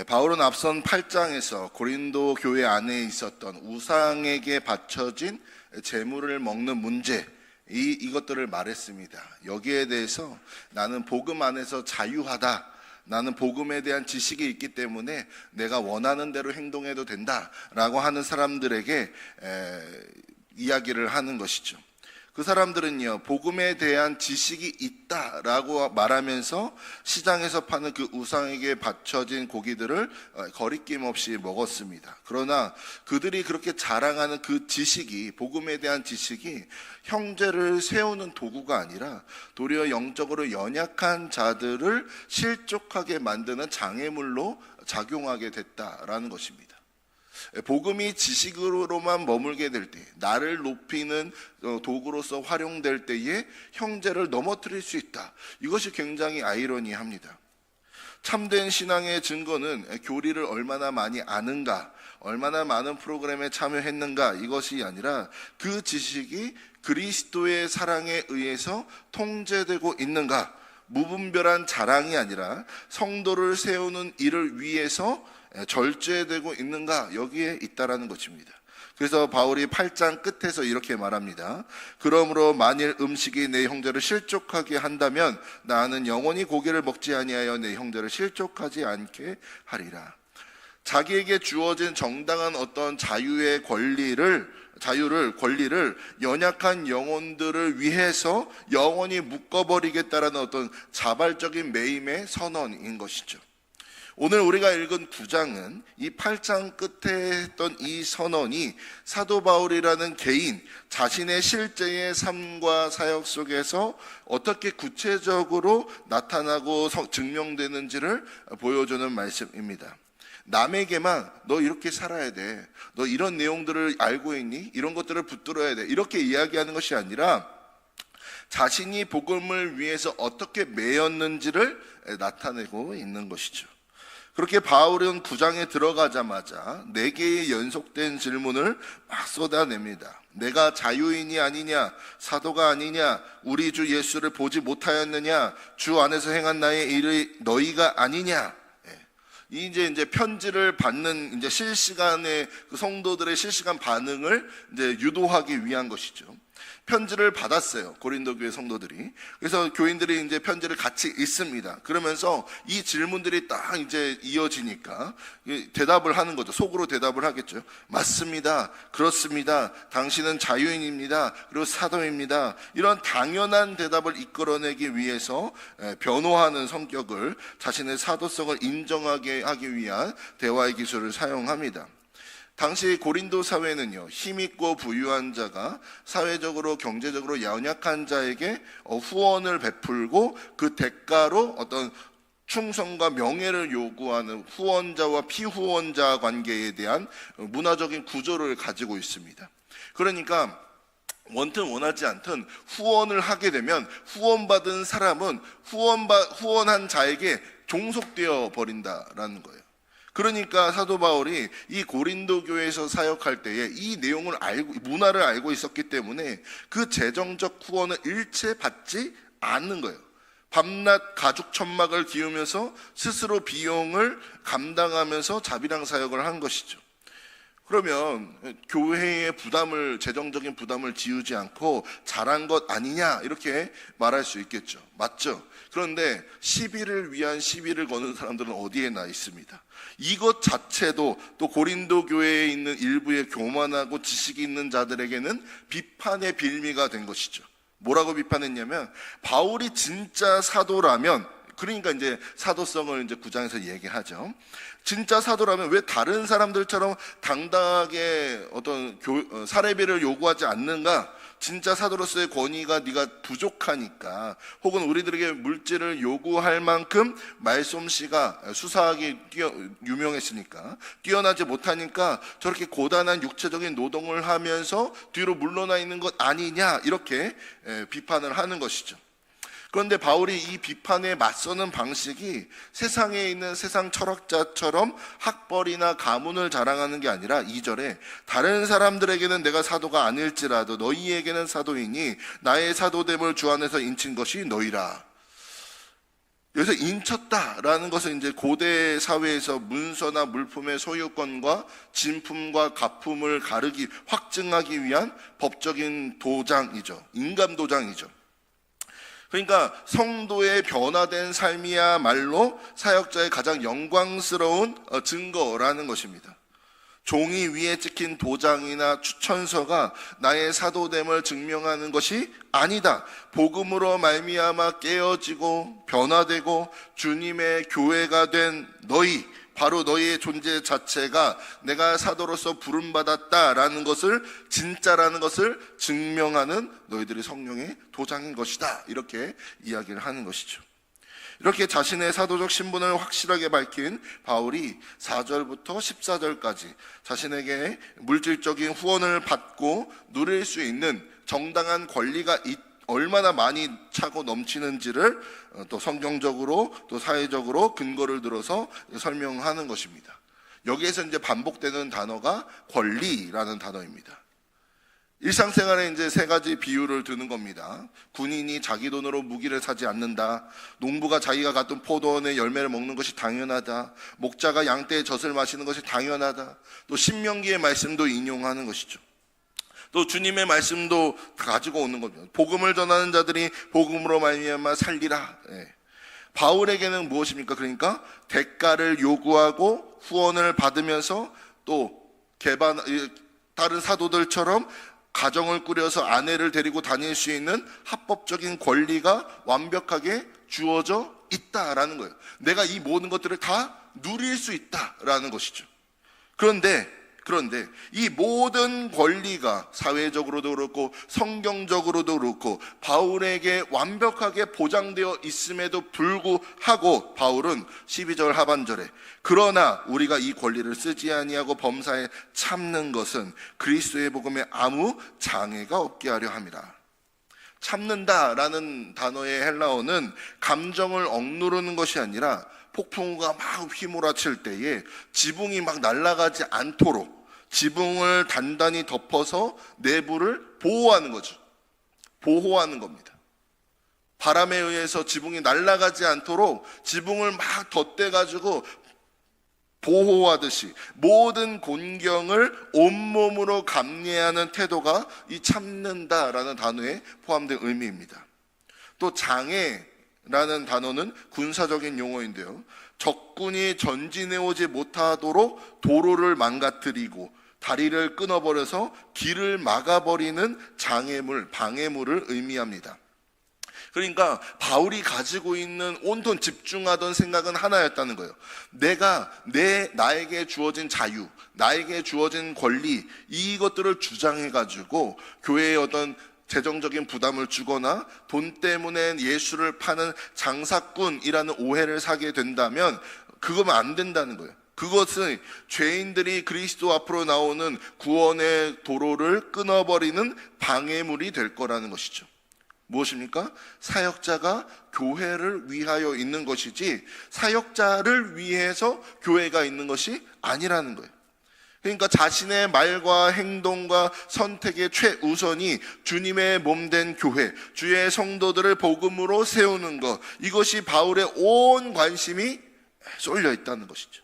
바울은 앞선 8장에서 고린도 교회 안에 있었던 우상에게 바쳐진 제물을 먹는 문제, 이것들을 말했습니다. 여기에 대해서 나는 복음 안에서 자유하다, 나는 복음에 대한 지식이 있기 때문에 내가 원하는 대로 행동해도 된다라고 하는 사람들에게 이야기를 하는 것이죠. 그 사람들은요, 복음에 대한 지식이 있다라고 말하면서 시장에서 파는 그 우상에게 바쳐진 고기들을 거리낌 없이 먹었습니다. 그러나 그들이 그렇게 자랑하는 그 지식이, 복음에 대한 지식이 형제를 세우는 도구가 아니라 도리어 영적으로 연약한 자들을 실족하게 만드는 장애물로 작용하게 됐다라는 것입니다. 복음이 지식으로만 머물게 될 때, 나를 높이는 도구로서 활용될 때에 형제를 넘어뜨릴 수 있다. 이것이 굉장히 아이러니합니다. 참된 신앙의 증거는 교리를 얼마나 많이 아는가, 얼마나 많은 프로그램에 참여했는가, 이것이 아니라 그 지식이 그리스도의 사랑에 의해서 통제되고 있는가, 무분별한 자랑이 아니라 성도를 세우는 일을 위해서 절제되고 있는가, 여기에 있다라는 것입니다. 그래서 바울이 8장 끝에서 이렇게 말합니다. 그러므로 만일 음식이 내 형제를 실족하게 한다면 나는 영원히 고기를 먹지 아니하여 내 형제를 실족하지 않게 하리라. 자기에게 주어진 정당한 어떤 자유의 권리를 연약한 영혼들을 위해서 영원히 묶어버리겠다라는 어떤 자발적인 매임의 선언인 것이죠. 오늘 우리가 읽은 9장은 이 8장 끝에 했던 이 선언이 사도 바울이라는 개인 자신의 실제의 삶과 사역 속에서 어떻게 구체적으로 나타나고 증명되는지를 보여주는 말씀입니다. 남에게만 너 이렇게 살아야 돼, 너 이런 내용들을 알고 있니? 이런 것들을 붙들어야 돼, 이렇게 이야기하는 것이 아니라 자신이 복음을 위해서 어떻게 매였는지를 나타내고 있는 것이죠. 그렇게 바울은 9장에 들어가자마자 4개의 연속된 질문을 막 쏟아냅니다. 내가 자유인이 아니냐, 사도가 아니냐, 우리 주 예수를 보지 못하였느냐, 주 안에서 행한 나의 일이 너희가 아니냐. 이제 편지를 받는 이제 실시간의 그 성도들의 실시간 반응을 이제 유도하기 위한 것이죠. 편지를 받았어요, 고린도 교회 성도들이. 그래서 교인들이 이제 편지를 같이 읽습니다. 그러면서 이 질문들이 딱 이제 이어지니까 대답을 하는 거죠. 속으로 대답을 하겠죠. 맞습니다, 그렇습니다, 당신은 자유인입니다, 그리고 사도입니다. 이런 당연한 대답을 이끌어내기 위해서 변호하는 성격을, 자신의 사도성을 인정하게 하기 위한 대화의 기술을 사용합니다. 당시 고린도 사회는요, 힘있고 부유한 자가 사회적으로 경제적으로 연약한 자에게 후원을 베풀고 그 대가로 어떤 충성과 명예를 요구하는 후원자와 피후원자 관계에 대한 문화적인 구조를 가지고 있습니다. 그러니까 원튼 원하지 않든 후원을 하게 되면 후원받은 사람은 후원한 자에게 종속되어 버린다라는 거예요. 그러니까 사도 바울이 이 고린도 교회에서 사역할 때에 이 내용을 문화를 알고 있었기 때문에 그 재정적 후원을 일체 받지 않는 거예요. 밤낮 가죽 천막을 기우면서 스스로 비용을 감당하면서 자비랑 사역을 한 것이죠. 그러면 교회의 재정적인 부담을 지우지 않고 잘한 것 아니냐, 이렇게 말할 수 있겠죠. 맞죠? 그런데 시비를 위한 시비를 거는 사람들은 어디에나 있습니다. 이것 자체도 또 고린도 교회에 있는 일부의 교만하고 지식이 있는 자들에게는 비판의 빌미가 된 것이죠. 뭐라고 비판했냐면, 바울이 진짜 사도라면, 그러니까 이제 사도성을 이제 9장에서 얘기하죠. 진짜 사도라면 왜 다른 사람들처럼 당당하게 어떤 사례비를 요구하지 않는가? 진짜 사도로서의 권위가 네가 부족하니까, 혹은 우리들에게 물질을 요구할 만큼 말솜씨가 수사하기 유명했으니까, 뛰어나지 못하니까 저렇게 고단한 육체적인 노동을 하면서 뒤로 물러나 있는 것 아니냐, 이렇게 비판을 하는 것이죠. 그런데 바울이 이 비판에 맞서는 방식이 세상에 있는 세상 철학자처럼 학벌이나 가문을 자랑하는 게 아니라 2절에 다른 사람들에게는 내가 사도가 아닐지라도 너희에게는 사도이니 나의 사도됨을 주 안에서 인친 것이 너희라. 여기서 인쳤다라는 것은 이제 고대 사회에서 문서나 물품의 소유권과 진품과 가품을 가르기, 확증하기 위한 법적인 도장이죠. 인감 도장이죠. 그러니까 성도의 변화된 삶이야말로 사역자의 가장 영광스러운 증거라는 것입니다. 종이 위에 찍힌 도장이나 추천서가 나의 사도됨을 증명하는 것이 아니다. 복음으로 말미암아 깨어지고 변화되고 주님의 교회가 된 너희, 바로 너희의 존재 자체가 내가 사도로서 부름받았다라는 것을, 진짜라는 것을 증명하는 너희들의 성령의 도장인 것이다. 이렇게 이야기를 하는 것이죠. 이렇게 자신의 사도적 신분을 확실하게 밝힌 바울이 4절부터 14절까지 자신에게 물질적인 후원을 받고 누릴 수 있는 정당한 권리가 얼마나 많이 차고 넘치는지를 또 성경적으로 또 사회적으로 근거를 들어서 설명하는 것입니다. 여기에서 이제 반복되는 단어가 권리라는 단어입니다. 일상생활에 이제 세 가지 비유를 드는 겁니다. 군인이 자기 돈으로 무기를 사지 않는다. 농부가 자기가 갖던 포도원의 열매를 먹는 것이 당연하다. 목자가 양떼의 젖을 마시는 것이 당연하다. 또 신명기의 말씀도 인용하는 것이죠. 또 주님의 말씀도 가지고 오는 겁니다. 복음을 전하는 자들이 복음으로 말미암아 살리라. 바울에게는 무엇입니까? 그러니까 대가를 요구하고 후원을 받으면서 또 다른 사도들처럼 가정을 꾸려서 아내를 데리고 다닐 수 있는 합법적인 권리가 완벽하게 주어져 있다라는 거예요. 내가 이 모든 것들을 다 누릴 수 있다라는 것이죠. 그런데 이 모든 권리가 사회적으로도 그렇고 성경적으로도 그렇고 바울에게 완벽하게 보장되어 있음에도 불구하고 바울은 12절 하반절에 그러나 우리가 이 권리를 쓰지 아니하고 범사에 참는 것은 그리스도의 복음에 아무 장애가 없게 하려 함이라. 참는다라는 단어의 헬라어는 감정을 억누르는 것이 아니라 폭풍우가 막 휘몰아칠 때에 지붕이 막 날아가지 않도록 지붕을 단단히 덮어서 내부를 보호하는 거죠. 보호하는 겁니다. 바람에 의해서 지붕이 날아가지 않도록 지붕을 막 덧대가지고 보호하듯이 모든 곤경을 온몸으로 감내하는 태도가 이 참는다라는 단어에 포함된 의미입니다. 또 장애라는 단어는 군사적인 용어인데요. 적군이 전진해 오지 못하도록 도로를 망가뜨리고 다리를 끊어버려서 길을 막아버리는 장애물, 방해물을 의미합니다. 그러니까 바울이 가지고 있는 온통 집중하던 생각은 하나였다는 거예요. 나에게 주어진 자유, 나에게 주어진 권리, 이것들을 주장해가지고 교회의 어떤 재정적인 부담을 주거나 돈 때문에 예수를 파는 장사꾼이라는 오해를 사게 된다면 그거면 안 된다는 거예요. 그것은 죄인들이 그리스도 앞으로 나오는 구원의 도로를 끊어버리는 방해물이 될 거라는 것이죠. 무엇입니까? 사역자가 교회를 위하여 있는 것이지 사역자를 위해서 교회가 있는 것이 아니라는 거예요. 그러니까 자신의 말과 행동과 선택의 최우선이 주님의 몸된 교회, 주의 성도들을 복음으로 세우는 것, 이것이 바울의 온 관심이 쏠려 있다는 것이죠.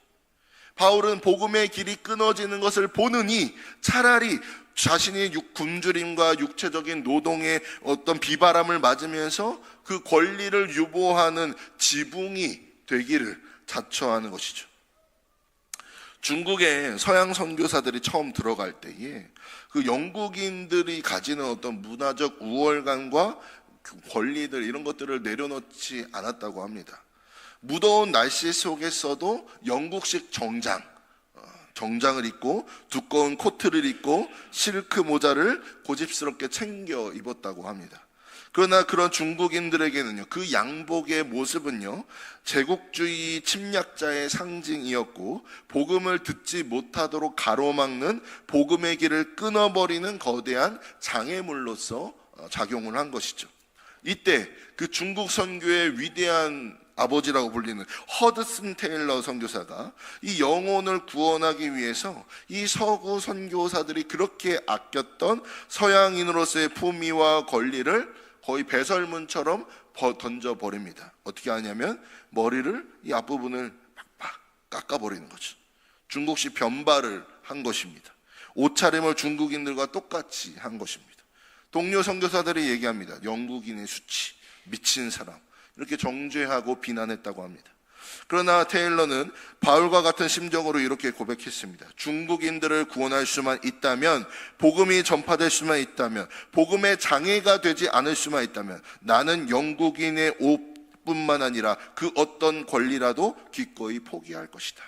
바울은 복음의 길이 끊어지는 것을 보느니 차라리 자신이 굶주림과 육체적인 노동의 어떤 비바람을 맞으면서 그 권리를 유보하는 지붕이 되기를 자처하는 것이죠. 중국에 서양 선교사들이 처음 들어갈 때에 그 영국인들이 가지는 어떤 문화적 우월감과 권리들 이런 것들을 내려놓지 않았다고 합니다. 무더운 날씨 속에서도 영국식 정장을 입고 두꺼운 코트를 입고 실크 모자를 고집스럽게 챙겨 입었다고 합니다. 그러나 그런 중국인들에게는요, 그 양복의 모습은요, 제국주의 침략자의 상징이었고 복음을 듣지 못하도록 가로막는 복음의 길을 끊어버리는 거대한 장애물로서 작용을 한 것이죠. 이때 그 중국 선교의 위대한 아버지라고 불리는 허드슨 테일러 선교사가 이 영혼을 구원하기 위해서 이 서구 선교사들이 그렇게 아꼈던 서양인으로서의 품위와 권리를 거의 배설문처럼 던져버립니다. 어떻게 하냐면 머리를 이 앞부분을 팍팍 깎아버리는 거죠. 중국식 변발을 한 것입니다. 옷차림을 중국인들과 똑같이 한 것입니다. 동료 선교사들이 얘기합니다. 영국인의 수치, 미친 사람, 이렇게 정죄하고 비난했다고 합니다. 그러나 테일러는 바울과 같은 심정으로 이렇게 고백했습니다. 중국인들을 구원할 수만 있다면, 복음이 전파될 수만 있다면, 복음의 장애가 되지 않을 수만 있다면 나는 영국인의 옷뿐만 아니라 그 어떤 권리라도 기꺼이 포기할 것이다.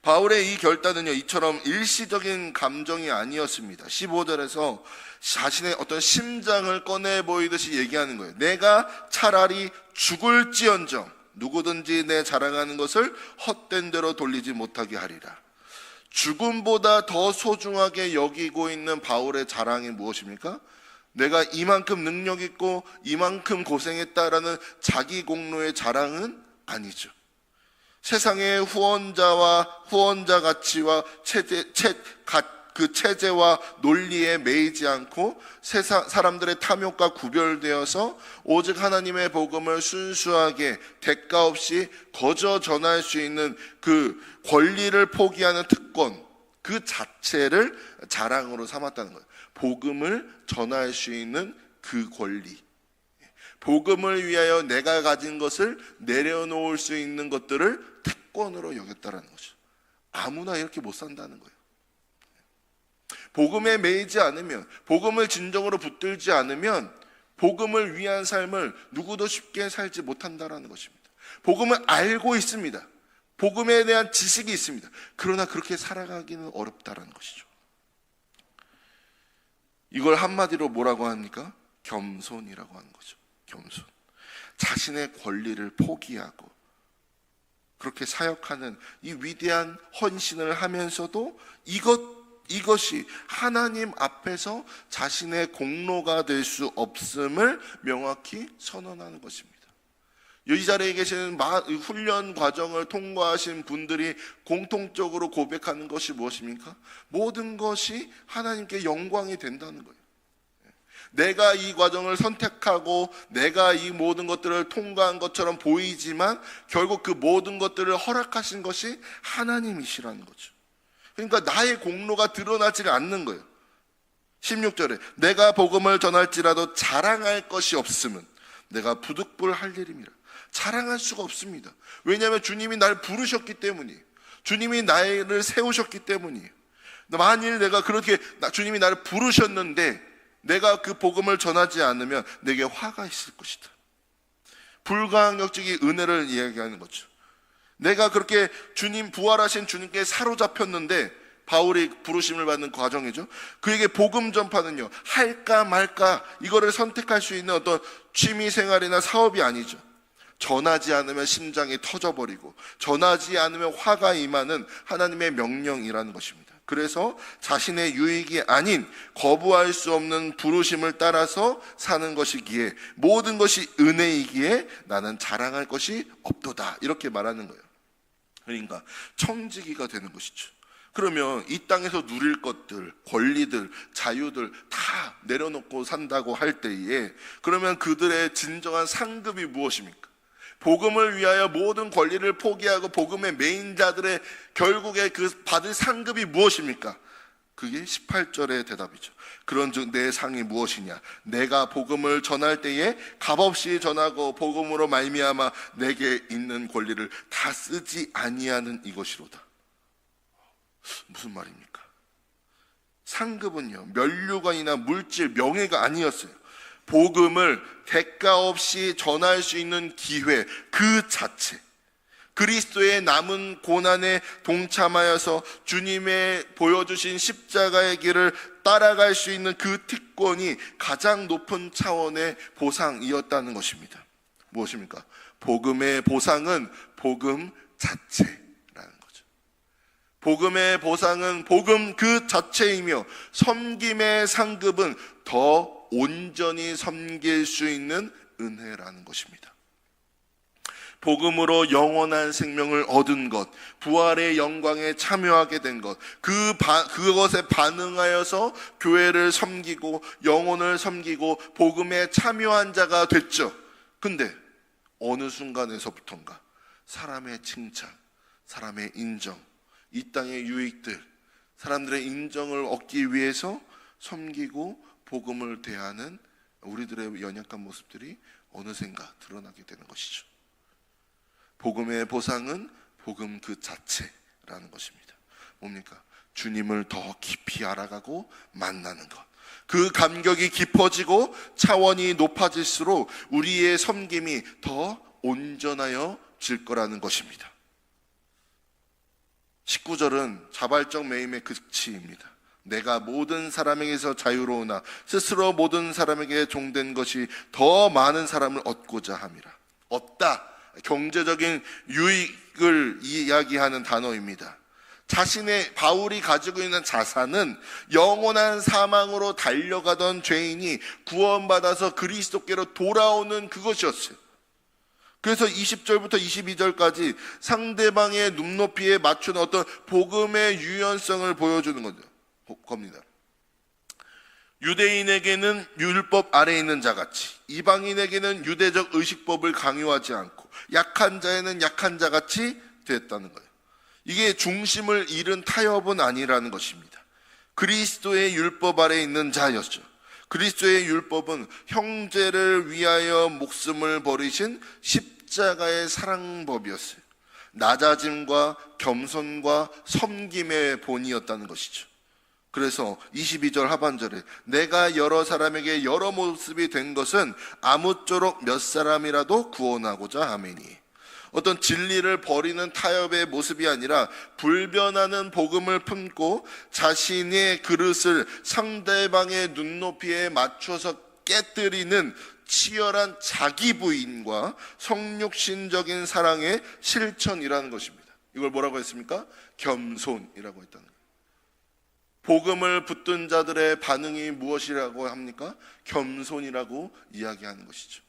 바울의 이 결단은요, 이처럼 일시적인 감정이 아니었습니다. 15절에서 자신의 어떤 심장을 꺼내 보이듯이 얘기하는 거예요. 내가 차라리 죽을지언정 누구든지 내 자랑하는 것을 헛된 대로 돌리지 못하게 하리라. 죽음보다 더 소중하게 여기고 있는 바울의 자랑이 무엇입니까? 내가 이만큼 능력 있고 이만큼 고생했다라는 자기 공로의 자랑은 아니죠. 세상의 후원자 가치와 그 체제와 논리에 매이지 않고 사람들의 탐욕과 구별되어서 오직 하나님의 복음을 순수하게 대가 없이 거저 전할 수 있는 그 권리를 포기하는 특권, 그 자체를 자랑으로 삼았다는 거예요. 복음을 전할 수 있는 그 권리, 복음을 위하여 내가 가진 것을 내려놓을 수 있는 것들을 특권으로 여겼다는 거죠. 아무나 이렇게 못 산다는 거예요. 복음에 매이지 않으면, 복음을 진정으로 붙들지 않으면 복음을 위한 삶을 누구도 쉽게 살지 못한다는 것입니다. 복음을 알고 있습니다. 복음에 대한 지식이 있습니다. 그러나 그렇게 살아가기는 어렵다는 것이죠. 이걸 한마디로 뭐라고 합니까? 겸손이라고 하는 거죠. 겸손. 자신의 권리를 포기하고 그렇게 사역하는 이 위대한 헌신을 하면서도 이것이 하나님 앞에서 자신의 공로가 될 수 없음을 명확히 선언하는 것입니다. 이 자리에 계시는 훈련 과정을 통과하신 분들이 공통적으로 고백하는 것이 무엇입니까? 모든 것이 하나님께 영광이 된다는 거예요. 내가 이 과정을 선택하고 내가 이 모든 것들을 통과한 것처럼 보이지만 결국 그 모든 것들을 허락하신 것이 하나님이시라는 거죠. 그러니까 나의 공로가 드러나지 않는 거예요. 16절에 내가 복음을 전할지라도 자랑할 것이 없음은 내가 부득불할 일임이라. 자랑할 수가 없습니다. 왜냐하면 주님이 날 부르셨기 때문이에요. 주님이 나를 세우셨기 때문이에요. 만일 내가 그렇게 주님이 나를 부르셨는데 내가 그 복음을 전하지 않으면 내게 화가 있을 것이다. 불가항력적인 은혜를 이야기하는 거죠. 내가 그렇게 부활하신 주님께 사로잡혔는데, 바울이 부르심을 받는 과정이죠. 그에게 복음 전파는요, 할까 말까 이거를 선택할 수 있는 어떤 취미 생활이나 사업이 아니죠. 전하지 않으면 심장이 터져버리고 전하지 않으면 화가 임하는 하나님의 명령이라는 것입니다. 그래서 자신의 유익이 아닌 거부할 수 없는 부르심을 따라서 사는 것이기에, 모든 것이 은혜이기에 나는 자랑할 것이 없도다, 이렇게 말하는 거예요. 그러니까 청지기가 되는 것이죠. 그러면 이 땅에서 누릴 것들, 권리들, 자유들 다 내려놓고 산다고 할 때에, 그러면 그들의 진정한 상급이 무엇입니까? 복음을 위하여 모든 권리를 포기하고 복음의 메인자들의 결국에 그 받을 상급이 무엇입니까? 그게 18절의 대답이죠. 그런즉 내 상이 무엇이냐? 내가 복음을 전할 때에 값없이 전하고 복음으로 말미암아 내게 있는 권리를 다 쓰지 아니하는 이것이로다. 무슨 말입니까? 상급은요, 면류관이나 물질, 명예가 아니었어요. 복음을 대가 없이 전할 수 있는 기회 그 자체, 그리스도의 남은 고난에 동참하여서 주님의 보여주신 십자가의 길을 따라갈 수 있는 그 특권이 가장 높은 차원의 보상이었다는 것입니다. 무엇입니까? 복음의 보상은 복음 자체라는 거죠. 복음의 보상은 복음 그 자체이며, 섬김의 상급은 더 온전히 섬길 수 있는 은혜라는 것입니다. 복음으로 영원한 생명을 얻은 것, 부활의 영광에 참여하게 된 것, 그것에 반응하여서 교회를 섬기고 영혼을 섬기고 복음에 참여한 자가 됐죠. 근데 어느 순간에서부턴가 사람의 칭찬, 사람의 인정, 이 땅의 유익들, 사람들의 인정을 얻기 위해서 섬기고 복음을 대하는 우리들의 연약한 모습들이 어느샌가 드러나게 되는 것이죠. 복음의 보상은 복음 그 자체라는 것입니다. 뭡니까? 주님을 더 깊이 알아가고 만나는 것. 그 감격이 깊어지고 차원이 높아질수록 우리의 섬김이 더 온전하여 질 거라는 것입니다. 19절은 자발적 매임의 끝이입니다. 내가 모든 사람에게서 자유로우나 스스로 모든 사람에게 종된 것이 더 많은 사람을 얻고자 함이라. 얻다, 경제적인 유익을 이야기하는 단어입니다. 바울이 가지고 있는 자산은 영원한 사망으로 달려가던 죄인이 구원받아서 그리스도께로 돌아오는 그것이었어요. 그래서 20절부터 22절까지 상대방의 눈높이에 맞추는 어떤 복음의 유연성을 보여주는 겁니다. 유대인에게는 율법 아래에 있는 자같이, 이방인에게는 유대적 의식법을 강요하지 않고 약한 자에는 약한 자같이 됐다는 거예요. 이게 중심을 잃은 타협은 아니라는 것입니다. 그리스도의 율법 아래에 있는 자였죠. 그리스도의 율법은 형제를 위하여 목숨을 버리신 십자가의 사랑법이었어요. 낮아짐과 겸손과 섬김의 본이었다는 것이죠. 그래서 22절 하반절에 내가 여러 사람에게 여러 모습이 된 것은 아무쪼록 몇 사람이라도 구원하고자 하매니, 어떤 진리를 버리는 타협의 모습이 아니라 불변하는 복음을 품고 자신의 그릇을 상대방의 눈높이에 맞춰서 깨뜨리는 치열한 자기 부인과 성육신적인 사랑의 실천이라는 것입니다. 이걸 뭐라고 했습니까? 겸손이라고 했다는 거예요. 복음을 붙든 자들의 반응이 무엇이라고 합니까? 겸손이라고 이야기하는 것이죠.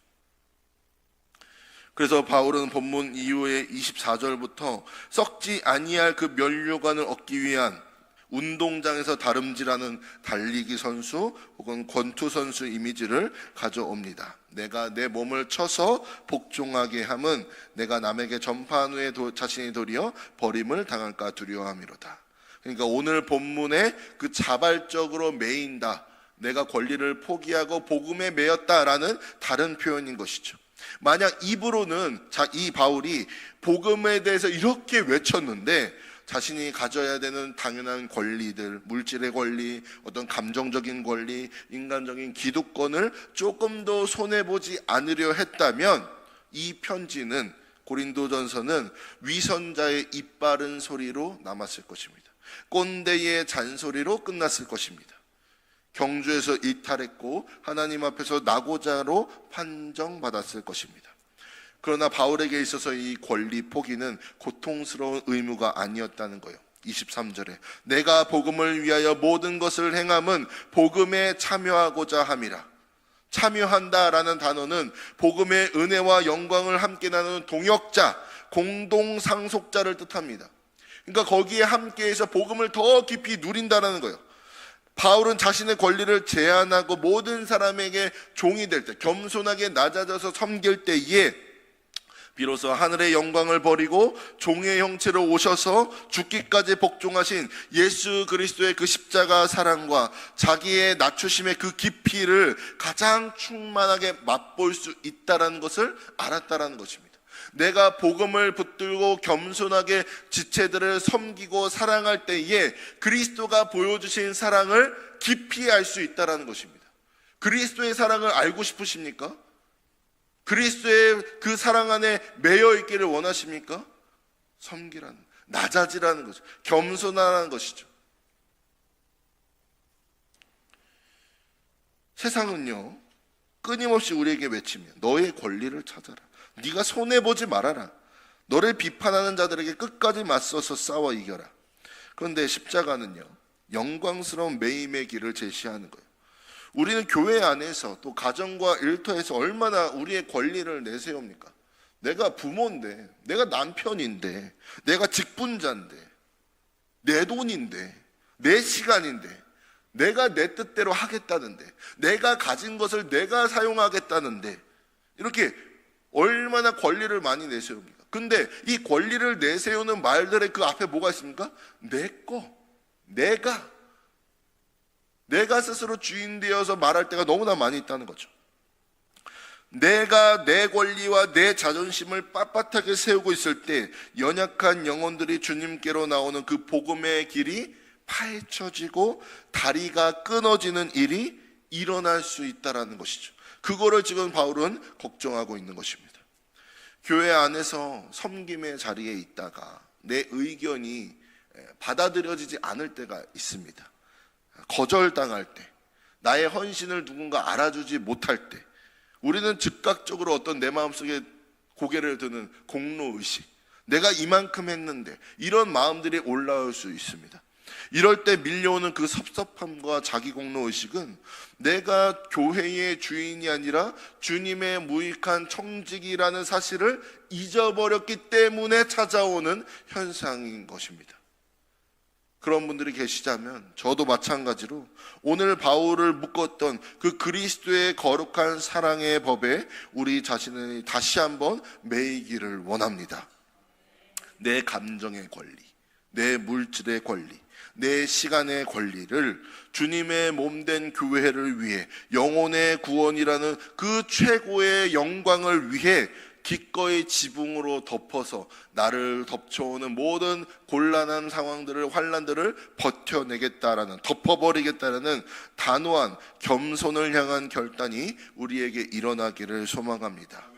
그래서 바울은 본문 이후에 24절부터 썩지 아니할 그 면류관을 얻기 위한 운동장에서 다름질하는 달리기 선수 혹은 권투 선수 이미지를 가져옵니다. 내가 내 몸을 쳐서 복종하게 함은 내가 남에게 전파한 후에 자신이 도리어 버림을 당할까 두려워함이로다. 그러니까 오늘 본문에 그 자발적으로 매인다, 내가 권리를 포기하고 복음에 매였다라는 다른 표현인 것이죠. 만약 입으로는 이 바울이 복음에 대해서 이렇게 외쳤는데 자신이 가져야 되는 당연한 권리들, 물질의 권리, 어떤 감정적인 권리, 인간적인 기득권을 조금 더 손해보지 않으려 했다면 이 편지는, 고린도전서는 위선자의 입바른 소리로 남았을 것입니다. 꼰대의 잔소리로 끝났을 것입니다. 경주에서 이탈했고 하나님 앞에서 낙오자로 판정받았을 것입니다. 그러나 바울에게 있어서 이 권리 포기는 고통스러운 의무가 아니었다는 거예요. 23절에 내가 복음을 위하여 모든 것을 행함은 복음에 참여하고자 함이라. 참여한다라는 단어는 복음의 은혜와 영광을 함께 나누는 동역자, 공동상속자를 뜻합니다. 그러니까 거기에 함께해서 복음을 더 깊이 누린다는 거예요. 바울은 자신의 권리를 제한하고 모든 사람에게 종이 될 때, 겸손하게 낮아져서 섬길 때에 비로소 하늘의 영광을 버리고 종의 형체로 오셔서 죽기까지 복종하신 예수 그리스도의 그 십자가 사랑과 자기의 낮추심의 그 깊이를 가장 충만하게 맛볼 수 있다는 것을 알았다는 것입니다. 내가 복음을 붙들고 겸손하게 지체들을 섬기고 사랑할 때에 그리스도가 보여주신 사랑을 깊이 알 수 있다는 것입니다. 그리스도의 사랑을 알고 싶으십니까? 그리스도의 그 사랑 안에 매여 있기를 원하십니까? 섬기라는, 낮아지라는 것이죠. 겸손하라는 것이죠. 세상은요, 끊임없이 우리에게 외치며 너의 권리를 찾아라, 네가 손해보지 말아라, 너를 비판하는 자들에게 끝까지 맞서서 싸워 이겨라. 그런데 십자가는요, 영광스러운 매임의 길을 제시하는 거예요. 우리는 교회 안에서 또 가정과 일터에서 얼마나 우리의 권리를 내세웁니까? 내가 부모인데, 내가 남편인데, 내가 직분자인데, 내 돈인데, 내 시간인데, 내가 내 뜻대로 하겠다는데, 내가 가진 것을 내가 사용하겠다는데, 이렇게 얼마나 권리를 많이 내세웁니까? 근데 이 권리를 내세우는 말들의 그 앞에 뭐가 있습니까? 내 거, 내가 스스로 주인 되어서 말할 때가 너무나 많이 있다는 거죠. 내가 내 권리와 내 자존심을 빳빳하게 세우고 있을 때 연약한 영혼들이 주님께로 나오는 그 복음의 길이 파헤쳐지고 다리가 끊어지는 일이 일어날 수 있다는 것이죠. 그거를 지금 바울은 걱정하고 있는 것입니다. 교회 안에서 섬김의 자리에 있다가 내 의견이 받아들여지지 않을 때가 있습니다. 거절당할 때, 나의 헌신을 누군가 알아주지 못할 때, 우리는 즉각적으로 어떤 내 마음속에 고개를 드는 공로의식, 내가 이만큼 했는데, 이런 마음들이 올라올 수 있습니다. 이럴 때 밀려오는 그 섭섭함과 자기 공로의식은 내가 교회의 주인이 아니라 주님의 무익한 청직이라는 사실을 잊어버렸기 때문에 찾아오는 현상인 것입니다. 그런 분들이 계시자면 저도 마찬가지로 오늘 바울을 묶었던 그 그리스도의 거룩한 사랑의 법에 우리 자신을 다시 한번 매이기를 원합니다. 내 감정의 권리, 내 물질의 권리, 내 시간의 권리를 주님의 몸된 교회를 위해 영혼의 구원이라는 그 최고의 영광을 위해 기꺼이 지붕으로 덮어서 나를 덮쳐오는 모든 곤란한 상황들을, 환난들을 버텨내겠다라는, 덮어버리겠다라는 단호한 겸손을 향한 결단이 우리에게 일어나기를 소망합니다.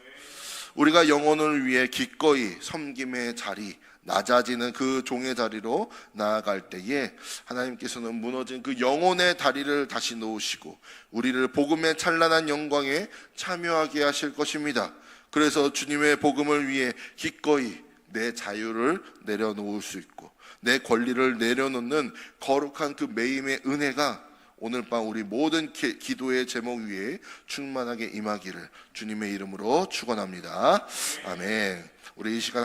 우리가 영혼을 위해 기꺼이 섬김의 자리, 낮아지는 그 종의 자리로 나아갈 때에 하나님께서는 무너진 그 영혼의 다리를 다시 놓으시고 우리를 복음의 찬란한 영광에 참여하게 하실 것입니다. 그래서 주님의 복음을 위해 기꺼이 내 자유를 내려놓을 수 있고 내 권리를 내려놓는 거룩한 그 매임의 은혜가 오늘 밤 우리 모든 기도의 제목 위에 충만하게 임하기를 주님의 이름으로 축원합니다. 아멘. 우리 이 시간